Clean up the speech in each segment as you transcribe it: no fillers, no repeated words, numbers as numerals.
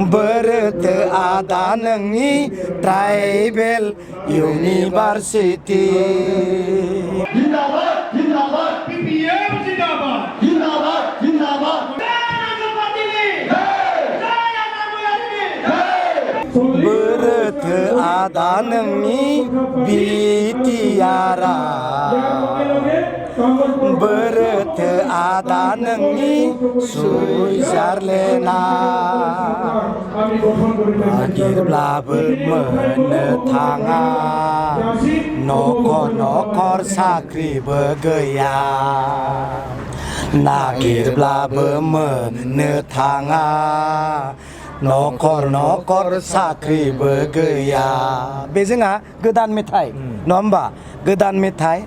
बोरोथो आदा नोंनि tribal university जिंदाबाद जिंदाबाद PPM जिंदाबाद जिंदाबाद जिंदाबाद बोरोथो आदा नोंनि बिटिआरआ बोरोथो आदा नोंनि सुइजारलेण्डआ नागिरब्लाबो मोननो थाङा नखर नखर साख्रिबो गैया नागिरब्लाबो मोननो थाङा नखर नखर साख्रिबो गैया बे जोंहा गोदान मेथाइ नङा होमबा गोदान मेथाइ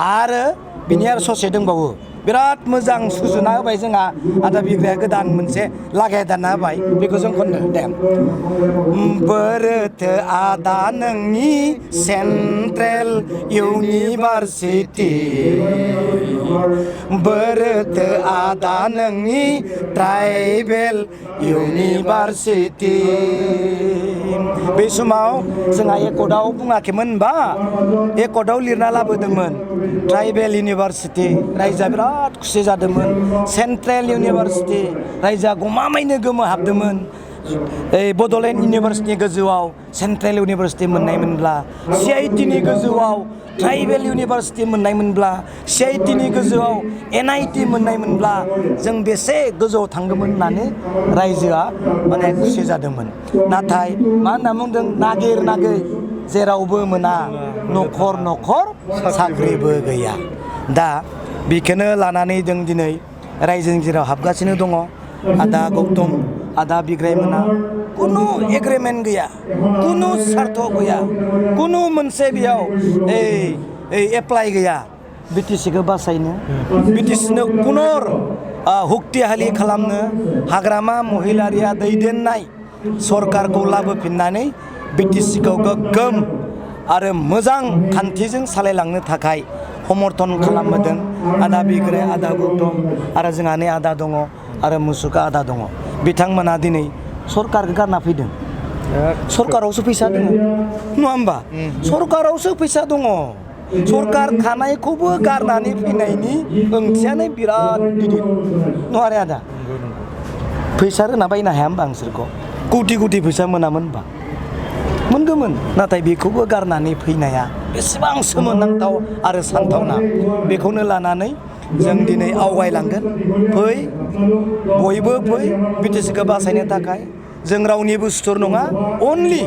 आरो बिनि आरो ससे दंबावो बिराद मोजां सुजुना होबाय जोंहा आदा बिग्राया गोदान मोनसे लागाय दानना होबाय बेखौ जों खननो दे बोरोथो आदा नोंनि सेन्ट्रेल इउनिभारसिटि बोरोथो आदा नोंनि ट्राइबेल इउनिभारसिटि बे समाव जोंहा एकर्डआव बुङाखैमोन होनबा एकर्डआव लिरना लाबोदोंमोन ट्राइबेल इउनिभारसिटि रायजोआ बिराद खुसि जादोंमोन सेन्ट्रेल इउनिभारसिटि रायजोआ गमामायैनो गोमोहाबदोंमोन बड'लेण्ड इउनिभारसिटिनि गोजौआव सेन्ट्रेल इउनिभारसिटि मोननायमोनब्ला CIT-नि गोजौआव ट्राइबेल इउनिभारसिटि मोननायमोनब्ला CIT-नि गोजौआव NIT मोननायमोनब्ला जों बेसे गोजौआव थांगौमोन होननानै रायजोआ माने खुसि जादोंमोन नाथाय मा होनना बुंदों नागिर नागिर जेरावबो मोना नखर नखर साख्रिबो गैया दा बेखौनो लानानै जों दिनै रायजोनि जेराव हाबगासिनो दङ आदा गौतम आदा बिग्राय मोना कुनु एग्रिमेन्ट गैया कुनु सार्थ गैया कुनु मोनसे बेयाव एप्लाइ गैया BTC-खौ बासायनो BTC-नो पुनर हुक्तिहालि खालामनो हाग्रामा महिलारिया दैदेननाय सरकारखौ लाबोफिननानै BTC-खौ गोग्गोम आरो मोजां खान्थिजों सालायलांनो थाखाय समर्थन खालामबोदों आदा बिग्राय आदा गौतम आरो जोंहा नै आदा दङ आरो मुसुखा आदा दङ बिथांमोना दिनै सरकारखौ गारना फैदों सरकारावसो फैसा दङ नङा होमबा सरकारावसो फैसा दङ सरकार थानायखौबो गारनानै फैनायनि ओंथियानो बिराद गिदिर नङा रे आदा फैसा होना बायनो हाया होमबा नोंसोरखौ कौटि कौटि फैसा मोनामोन होमबा मोनगौमोन नाथाय बेखौबो गारनानै फैनाया बेसेबां सोमोनांथाव आरो सानथावना बेखौनो लानानै जों दिनै आवगायलांगोन फै बयबो फै BTC-खौ बासायनो थाखाय जों रावनिबो सुथुर नङा अनलि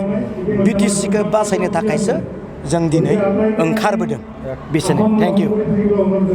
BTC-खौ बासायनो थाखायसो जों दिनै ओंखारबोदों बिसोरनो थेंक इउ